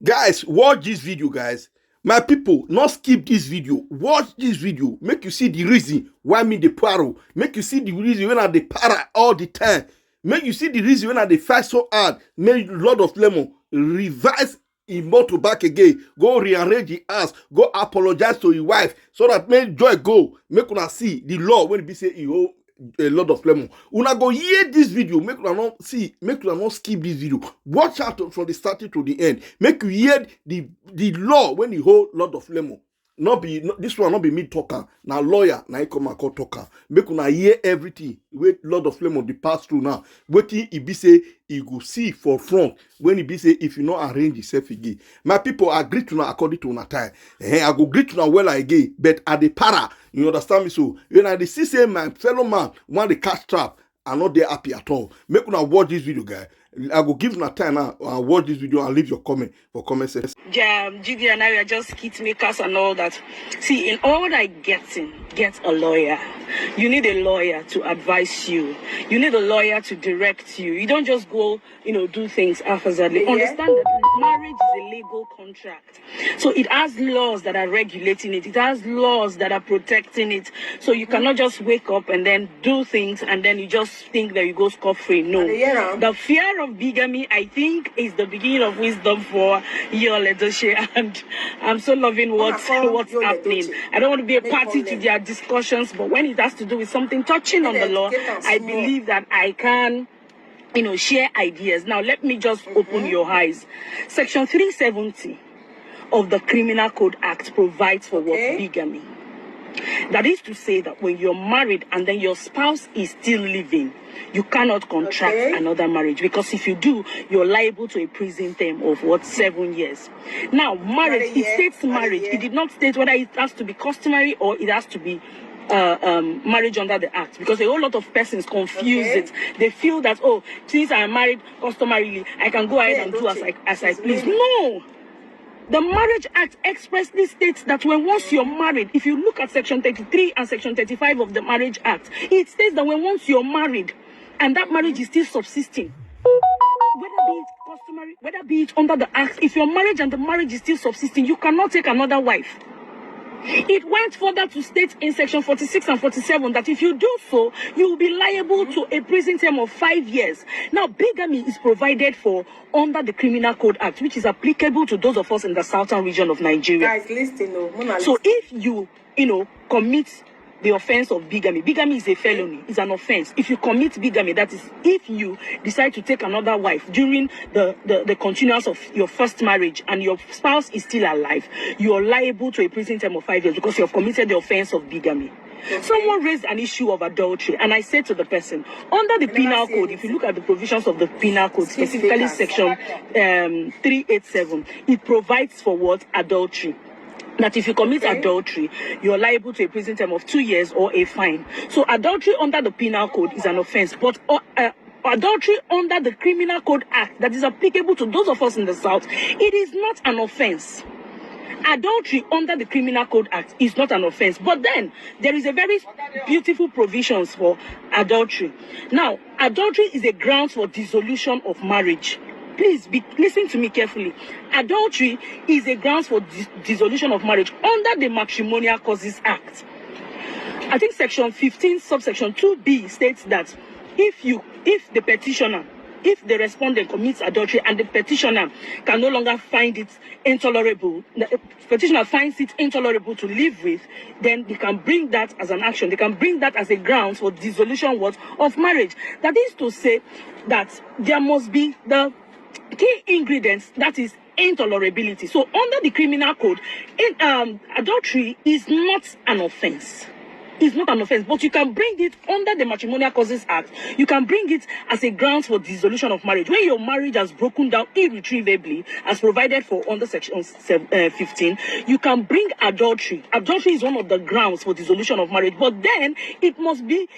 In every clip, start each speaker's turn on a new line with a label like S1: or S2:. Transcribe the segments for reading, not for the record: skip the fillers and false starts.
S1: Guys, watch this video, guys. My people, not skip this video. Watch this video. Make you see the reason why me the paro. Make you see the reason when I the para all the time. Make you see the reason when I the fight so hard. Make Lord of Lemon revise him motor back again. Go rearrange the ass. Go apologize to your wife so that make joy go. Make una see the law when it be say you a lot of lemon. Una go hear this video. Make una not see. Make una not skip this video. Watch out from the starting to the end. Make you hear the law when the whole lot of lemon. Not be this one. Not be me talker. Now lawyer. Now I come and call talker. Make una hear everything. Wait, lot of lemon the pass through now. Waiting he be say he go see for front when he be say if you not arrange yourself again. My people agree to now according to una time. I go greet to now well again. But at the para. You understand me? So when I see say my fellow man want the catch trap, I'm not there happy at all. Make una watch this video, guys. I will give una time now and watch this video and leave your comment for comment section.
S2: Yeah, Judy and I are just kit makers and all that. See, in all that getting, get a lawyer. You need a lawyer to advise you. You need a lawyer to direct you. You don't just go, do things haphazardly. Yeah. Understand that marriage is a legal contract. So it has laws that are regulating it. It has laws that are protecting it. So you cannot just wake up and then do things and then you just think that you go scot-free. No. The fear of bigamy, I think, is the beginning of wisdom for your edochie, and I'm so loving what's happening. I don't want to be a party to their discussions, but when it has to do with something touching on the law, I believe that I can share ideas. Now let me just open your eyes. Section 370 of the Criminal Code Act provides for what? Bigamy. That is to say that when you're married and then your spouse is still living, you cannot contract another marriage, because if you do, you're liable to a prison term of 7 years. Now, marriage, it states marriage. It did not state whether it has to be customary or it has to be marriage under the act, because a whole lot of persons confuse it. They feel that, since I am married customarily, I can go ahead and do as I please. No! The Marriage Act expressly states that once you're married, if you look at Section 33 and Section 35 of the Marriage Act, it states that once you're married and that marriage is still subsisting, whether be it customary, whether be it under the Act, if you're married and the marriage is still subsisting, you cannot take another wife. It went further to state in Section 46 and 47 that if you do so, you will be liable to a prison term of 5 years. Now, bigamy is provided for under the Criminal Code Act, which is applicable to those of us in the southern region of Nigeria. Guys, listen, so if you, commit the offense of bigamy is a felony, it's an offense. If you commit bigamy, that is, if you decide to take another wife during the continuance of your first marriage and your spouse is still alive, you are liable to a prison term of 5 years because you have committed the offense of bigamy. Someone raised an issue of adultery, and I said to the person, under the penal code, if you look at the provisions of the penal code, specifically section 387, it provides for what? Adultery. That if you commit adultery, you're liable to a prison term of 2 years or a fine. So adultery under the penal code is an offense, but adultery under the Criminal Code Act that is applicable to those of us in the South, it is not an offense. Adultery under the Criminal Code Act is not an offense. But then there is a very beautiful provisions for adultery. Now, adultery is a grounds for dissolution of marriage. Please listen to me carefully. Adultery is a grounds for dissolution of marriage under the Matrimonial Causes Act. I think section 15, subsection 2B states that if the petitioner, if the respondent commits adultery and the petitioner can no longer find it intolerable, the petitioner finds it intolerable to live with, then they can bring that as an action. They can bring that as a grounds for dissolution of marriage. That is to say that there must be the key ingredients, that is intolerability. So under the criminal code, adultery is not an offense. It's not an offense, but you can bring it under the Matrimonial Causes Act. You can bring it as a grounds for dissolution of marriage. When your marriage has broken down irretrievably, as provided for under section 15, you can bring adultery. Adultery is one of the grounds for dissolution of marriage, but then it must be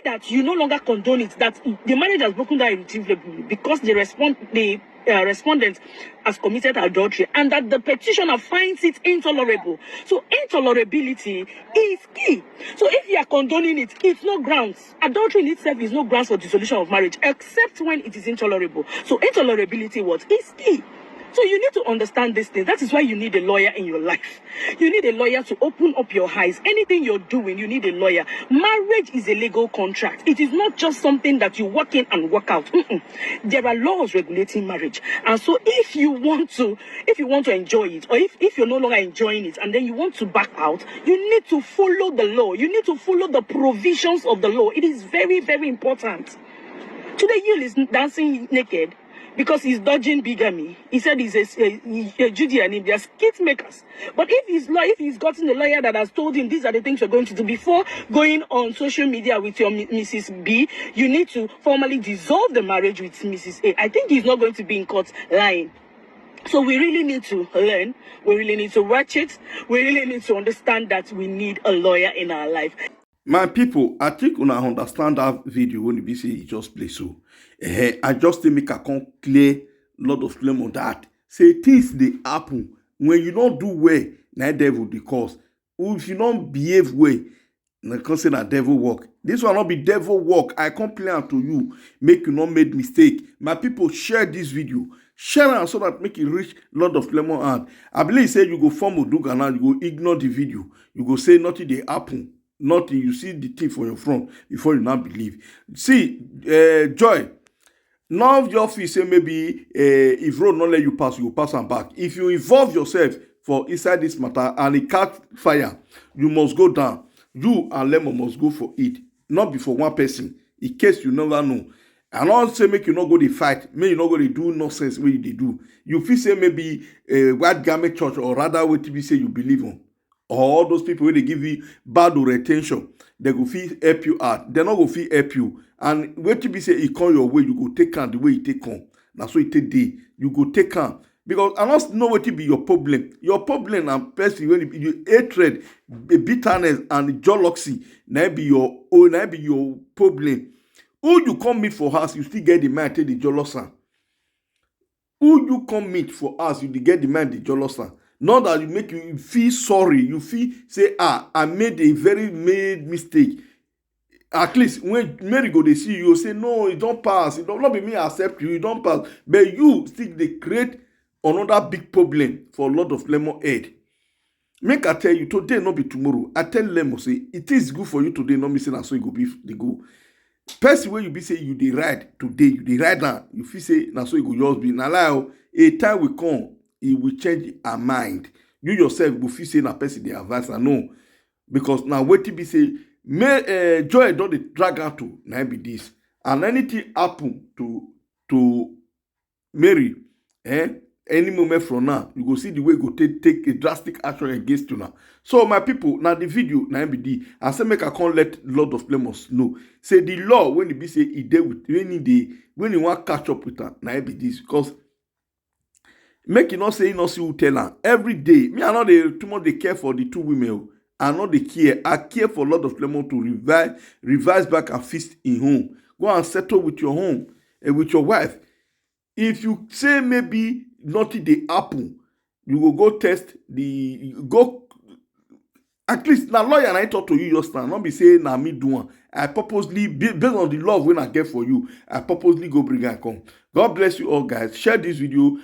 S2: that you no longer condone it, that the marriage has broken down irretrievably because the respondent has committed adultery and that the petitioner finds it intolerable. So intolerability is key. So if you are condoning it, it's no grounds. Adultery in itself is no grounds for dissolution of marriage except when it is intolerable. So intolerability is key. So you need to understand this thing. That is why you need a lawyer in your life. You need a lawyer to open up your eyes. Anything you're doing, you need a lawyer. Marriage is a legal contract. It is not just something that you work in and work out. There are laws regulating marriage. And so if you want to enjoy it, or if you're no longer enjoying it and then you want to back out, you need to follow the law. You need to follow the provisions of the law. It is very, very important. TvyUl is dancing naked because he's dodging bigamy. He said he's a Judy and they're skit makers. But if he's gotten a lawyer that has told him these are the things you're going to do before going on social media with your Mrs. B, you need to formally dissolve the marriage with Mrs. A. I think he's not going to be in court lying. So we really need to learn. We really need to watch it. We really need to understand that we need a lawyer in our life.
S1: My people, I think when I understand that video when you say it just play so. I just make a clear lot of claim on that. Say things they happen when you don't do well, na devil the cause. If you don't behave well, na consider devil work. This will not be devil work. I complain to you, make you not make mistake. My people, share this video. Share it so that make it reach lot of lemon hand. I believe say you go form Oduga now, you go ignore the video. You go say nothing they happen. Nothing, you see the thing for your front before you not believe. See, Joy, none of your fees say maybe if road not let you pass, you will pass and back. If you involve yourself for inside this matter and it catch fire, you must go down. You and Lemon must go for it, not before one person, in case you never know. And not say make you not go to fight, make you not go to do nonsense where they do. You feel say maybe white garment church or rather what TV say you believe on. All those people where they give you bad retention, they go feel help you out. They not go feel help you. And what you be say it come your way, you go take on the way it take on. That's what it take day. You go take on. Because I don't know what to be your problem. Your problem and person when you hatred, bitterness and jealousy, now be your own, now be your problem. Who you come meet for us, you still get the man take the jealousy. Who you come meet for us, you get the man the jealousy. Not that you make you feel sorry. You feel say, I made a very mistake. At least when Mary go they see you, say no, it don't pass. It don't not be me accept you. It don't pass. But you still they create another big problem for a lot of lemon head. Make I tell you today, not be tomorrow. I tell lemon say it is good for you today. Not me say that so you go be the go. Person where you be say you dey ride today, you dey ride now. You feel say now so you go yours be now. Like a time will come. It will change our mind. You yourself will feel say na person dey advance. I know. Because now what be say, joy don't dey drag out to now be this. And anything happen to Mary, any moment from now, you go see the way go take a drastic action against you now. So my people, now the video now be the. I say make I can't let lot of lemons know. Say the law when it be say it dey with when you want catch up with her, now be this because. Make you not say you not see who tell her. Every day, me I know they too much they care for the two women. I know they care. I care for a lot of lemon to revise back and feast in home. Go and settle with your home and with your wife. If you say maybe nothing they happen, you will go test at least now lawyer and I talk to you just now. Not be saying na me do one. I purposely based on the love when I get for you. I purposely go bring and come. God bless you all guys. Share this video